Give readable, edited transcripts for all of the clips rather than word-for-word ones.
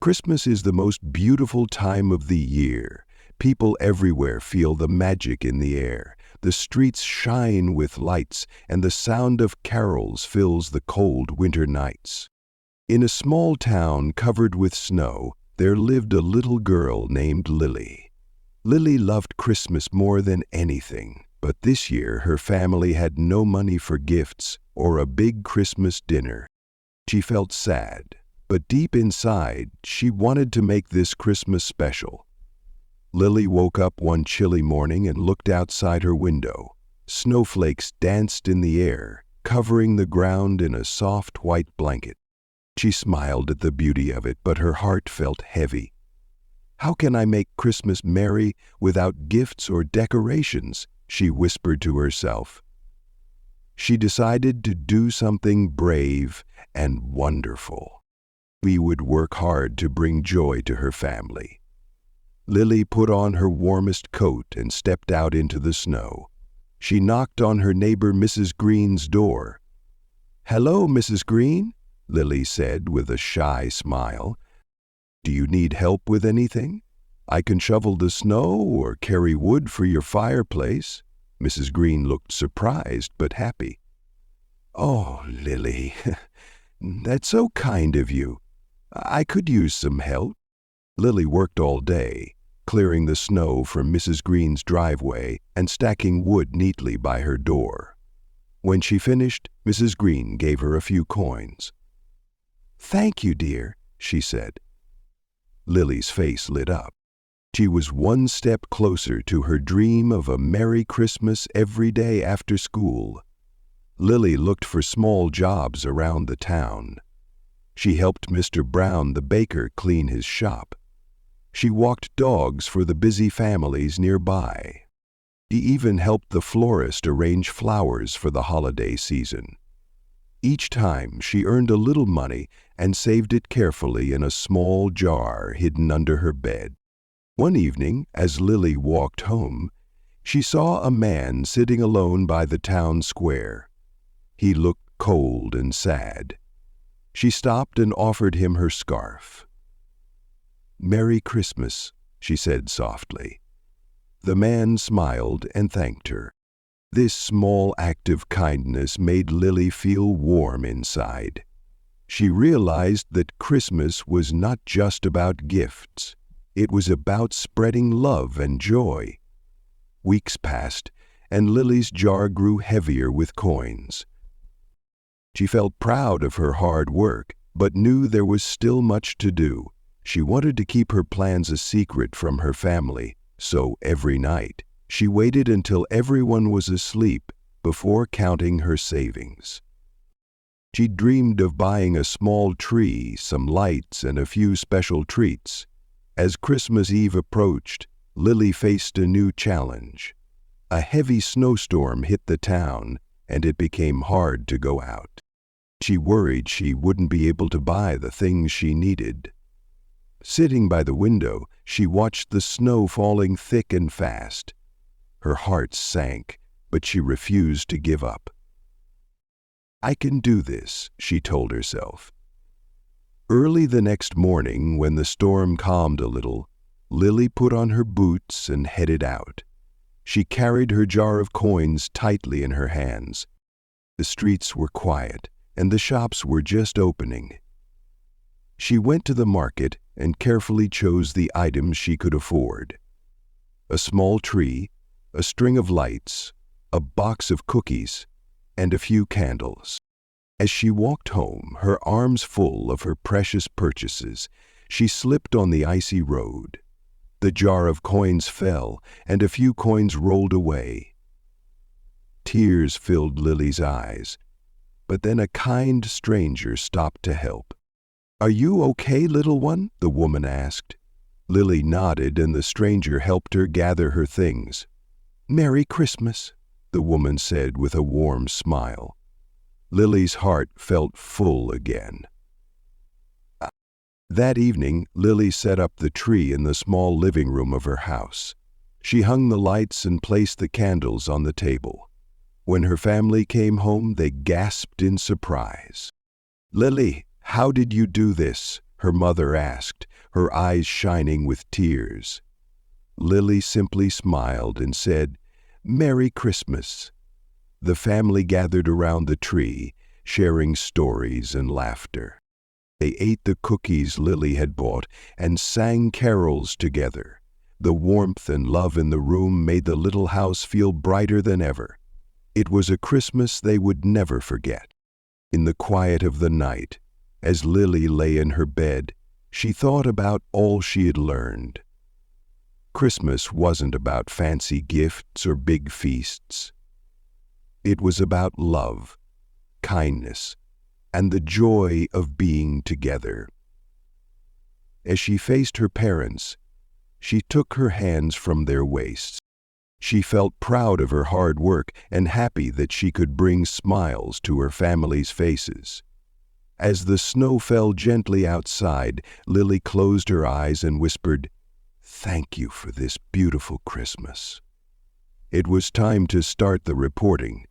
Christmas is the most beautiful time of the year. People everywhere feel the magic in the air. The streets shine with lights, and the sound of carols fills the cold winter nights. In a small town covered with snow, there lived a little girl named Lily. Lily loved Christmas more than anything, but this year her family had no money for gifts or a big Christmas dinner. She felt sad, but deep inside, she wanted to make this Christmas special. Lily woke up one chilly morning and looked outside her window. Snowflakes danced in the air, covering the ground in a soft white blanket. She smiled at the beauty of it, but her heart felt heavy. "How can I make Christmas merry without gifts or decorations?" she whispered to herself. She decided to do something brave and wonderful. Lily would work hard to bring joy to her family. Lily put on her warmest coat and stepped out into the snow. She knocked on her neighbor Mrs. Green's door. "Hello, Mrs. Green," Lily said with a shy smile. "Do you need help with anything? I can shovel the snow or carry wood for your fireplace." Mrs. Green looked surprised but happy. "Oh, Lily, that's so kind of you. I could use some help." Lily worked all day, clearing the snow from Mrs. Green's driveway and stacking wood neatly by her door. When she finished, Mrs. Green gave her a few coins. "Thank you, dear," she said. Lily's face lit up. She was one step closer to her dream of a Merry Christmas every day after school. Lily looked for small jobs around the town. She helped Mr. Brown the baker clean his shop. She walked dogs for the busy families nearby. She even helped the florist arrange flowers for the holiday season. Each time she earned a little money and saved it carefully in a small jar hidden under her bed. One evening, as Lily walked home, she saw a man sitting alone by the town square. He looked cold and sad. She stopped and offered him her scarf. "Merry Christmas," she said softly. The man smiled and thanked her. This small act of kindness made Lily feel warm inside. She realized that Christmas was not just about gifts. It was about spreading love and joy. Weeks passed, and Lily's jar grew heavier with coins. She felt proud of her hard work, but knew there was still much to do. She wanted to keep her plans a secret from her family, so every night she waited until everyone was asleep before counting her savings. She dreamed of buying a small tree, some lights, and a few special treats. As Christmas Eve approached, Lily faced a new challenge. A heavy snowstorm hit the town, and it became hard to go out. She worried she wouldn't be able to buy the things she needed. Sitting by the window, she watched the snow falling thick and fast. Her heart sank, but she refused to give up. "I can do this," she told herself. Early the next morning, when the storm calmed a little, Lily put on her boots and headed out. She carried her jar of coins tightly in her hands. The streets were quiet, and the shops were just opening. She went to the market and carefully chose the items she could afford. A small tree, a string of lights, a box of cookies, and a few candles. As she walked home, her arms full of her precious purchases, she slipped on the icy road. The jar of coins fell, and a few coins rolled away. Tears filled Lily's eyes, but then a kind stranger stopped to help. "Are you okay, little one?" the woman asked. Lily nodded, and the stranger helped her gather her things. "Merry Christmas," the woman said with a warm smile. Lily's heart felt full again. That evening, Lily set up the tree in the small living room of her house. She hung the lights and placed the candles on the table. When her family came home, they gasped in surprise. "Lily, how did you do this?" her mother asked, her eyes shining with tears. Lily simply smiled and said, "Merry Christmas." The family gathered around the tree, sharing stories and laughter. They ate the cookies Lily had bought and sang carols together. The warmth and love in the room made the little house feel brighter than ever. It was a Christmas they would never forget. In the quiet of the night, as Lily lay in her bed, she thought about all she had learned. Christmas wasn't about fancy gifts or big feasts. It was about love, kindness, and the joy of being together. As she faced her parents, she took her hands from their waists. She felt proud of her hard work and happy that she could bring smiles to her family's faces. As the snow fell gently outside, Lily closed her eyes and whispered, "Thank you for this beautiful Christmas." It was time to start the reporting,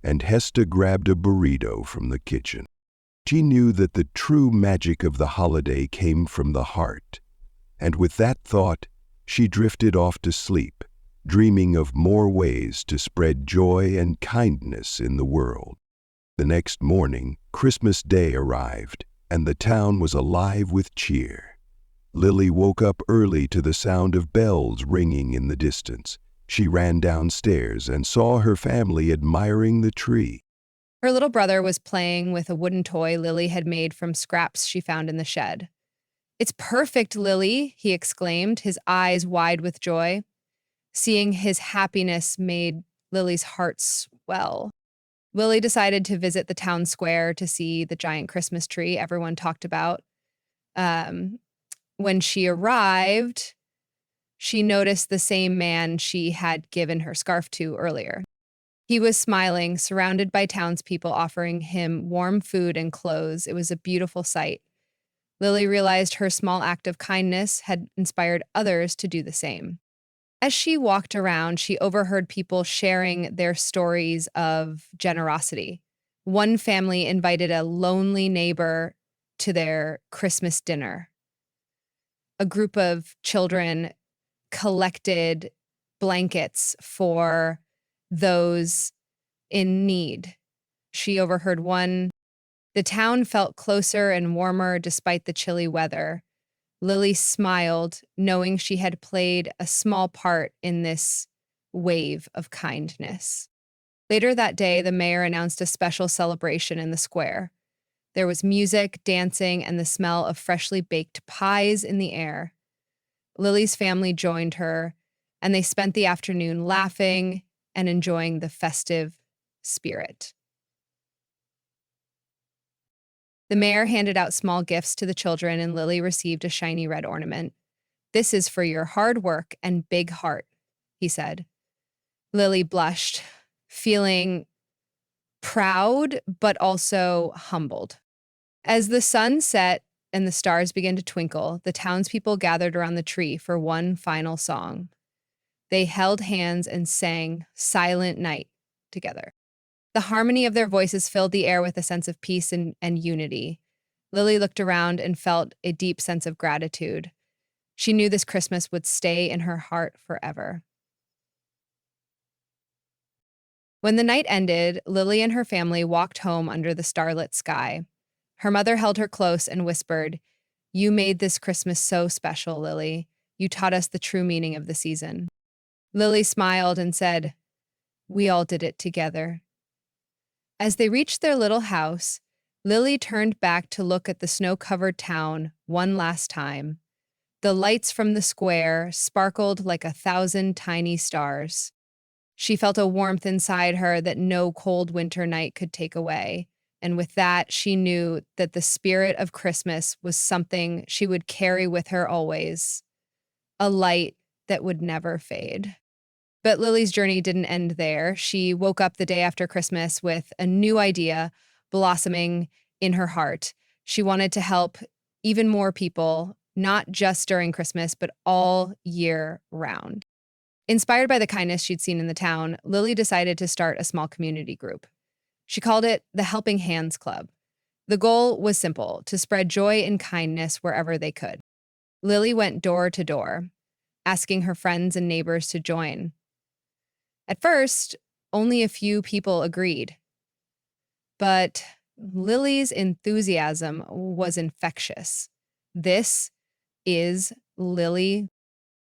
and Hesta grabbed a burrito from the kitchen. She knew that the true magic of the holiday came from the heart, and with that thought, she drifted off to sleep, dreaming of more ways to spread joy and kindness in the world. The next morning, Christmas Day arrived, and the town was alive with cheer. Lily woke up early to the sound of bells ringing in the distance. She ran downstairs and saw her family admiring the tree. Her little brother was playing with a wooden toy Lily had made from scraps she found in the shed. "It's perfect, Lily," he exclaimed, his eyes wide with joy. Seeing his happiness made Lily's heart swell. Lily decided to visit the town square to see the giant Christmas tree everyone talked about. When she arrived, she noticed the same man she had given her scarf to earlier. He was smiling, surrounded by townspeople offering him warm food and clothes. It was a beautiful sight. Lily realized her small act of kindness had inspired others to do the same. As she walked around, she overheard people sharing their stories of generosity. One family invited a lonely neighbor to their Christmas dinner. A group of children collected blankets for those in need. She overheard one. The town felt closer and warmer despite the chilly weather. Lily smiled, knowing she had played a small part in this wave of kindness. Later that day, the mayor announced a special celebration in the square. There was music, dancing, and the smell of freshly baked pies in the air. Lily's family joined her, and they spent the afternoon laughing and enjoying the festive spirit. The mayor handed out small gifts to the children, and Lily received a shiny red ornament. "This is for your hard work and big heart," he said. Lily blushed, feeling proud but also humbled. As the sun set and the stars began to twinkle, the townspeople gathered around the tree for one final song. They held hands and sang Silent Night together. The harmony of their voices filled the air with a sense of peace and unity. Lily looked around and felt a deep sense of gratitude. She knew this Christmas would stay in her heart forever. When the night ended, Lily and her family walked home under the starlit sky. Her mother held her close and whispered, "You made this Christmas so special, Lily. You taught us the true meaning of the season." Lily smiled and said, "We all did it together." As they reached their little house, Lily turned back to look at the snow-covered town one last time. The lights from the square sparkled like 1,000 tiny stars. She felt a warmth inside her that no cold winter night could take away, and with that, she knew that the spirit of Christmas was something she would carry with her always, a light that would never fade. But Lily's journey didn't end there. She woke up the day after Christmas with a new idea blossoming in her heart. She wanted to help even more people, not just during Christmas, but all year round. Inspired by the kindness she'd seen in the town, Lily decided to start a small community group. She called it the Helping Hands Club. The goal was simple: to spread joy and kindness wherever they could. Lily went door to door, asking her friends and neighbors to join. At first, only a few people agreed, but Lily's enthusiasm was infectious. This is Lily.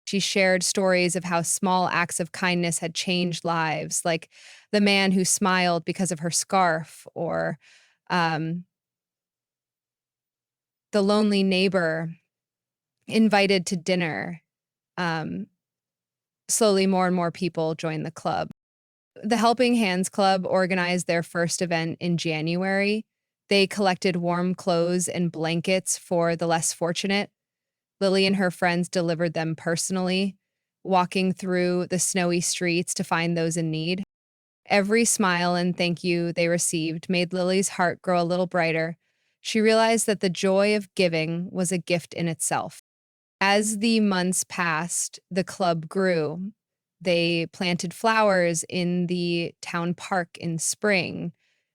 She shared stories of how small acts of kindness had changed lives, like the man who smiled because of her scarf, or um, the lonely neighbor invited to dinner. Um, Slowly, more and more people joined the club. The Helping Hands Club organized their first event in January. They collected warm clothes and blankets for the less fortunate. Lily and her friends delivered them personally, walking through the snowy streets to find those in need. Every smile and thank you they received made Lily's heart grow a little brighter. She realized that the joy of giving was a gift in itself. As the months passed, the club grew. They planted flowers in the town park in spring,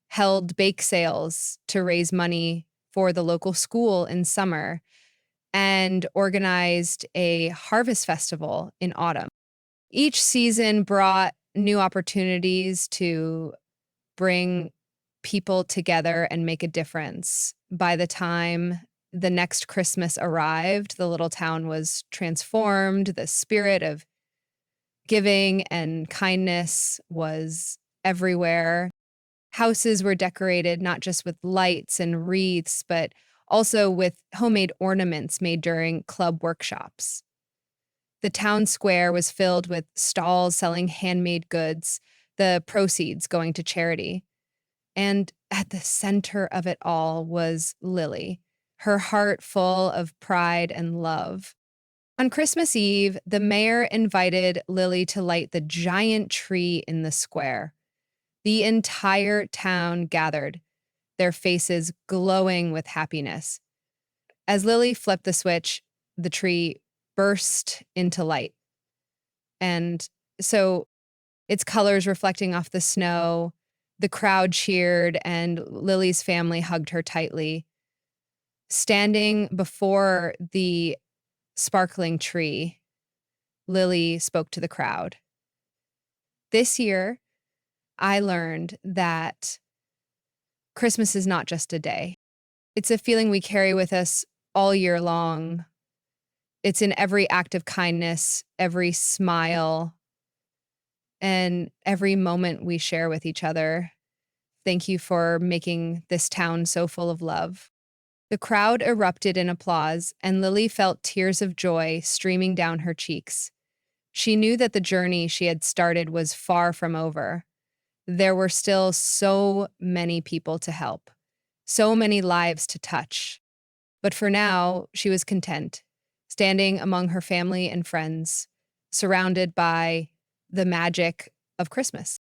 held bake sales to raise money for the local school in summer, and organized a harvest festival in autumn. Each season brought new opportunities to bring people together and make a difference. By the time the next Christmas arrived, the little town was transformed. The spirit of giving and kindness was everywhere. Houses were decorated not just with lights and wreaths, but also with homemade ornaments made during club workshops. The town square was filled with stalls selling handmade goods, the proceeds going to charity. And at the center of it all was Lily, her heart full of pride and love. On Christmas Eve, the mayor invited Lily to light the giant tree in the square. The entire town gathered, their faces glowing with happiness. As Lily flipped the switch, the tree burst into light. And so its colors reflecting off the snow, the crowd cheered, and Lily's family hugged her tightly. Standing before the sparkling tree, Lily spoke to the crowd. This year, I learned that Christmas is not just a day. It's a feeling we carry with us all year long. It's in every act of kindness, every smile, and every moment we share with each other. Thank you for making this town so full of love. The crowd erupted in applause, and Lily felt tears of joy streaming down her cheeks. She knew that the journey she had started was far from over. There were still so many people to help, so many lives to touch. But for now, she was content, standing among her family and friends, surrounded by the magic of Christmas.